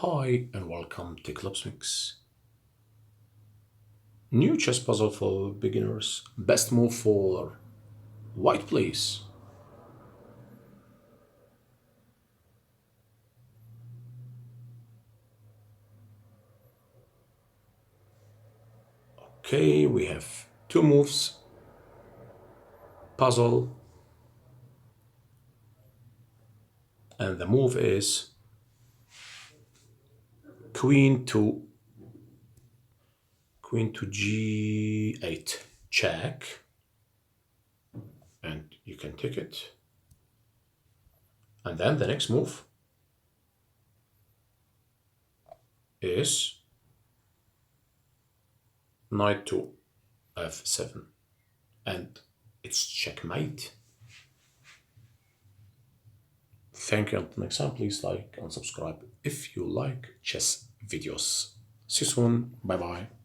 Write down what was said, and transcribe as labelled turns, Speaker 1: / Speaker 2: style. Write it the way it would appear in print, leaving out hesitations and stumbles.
Speaker 1: Hi and welcome to Clipsmixxx. New chess puzzle for beginners. Best move for white, please. Okay, we have two moves. Puzzle. And the move is queen to g8 check. And you can take it. And then the next move is knight to f7. And it's checkmate. Thank you. Until next time, please like and subscribe if you like chess videos. See you soon. Bye bye.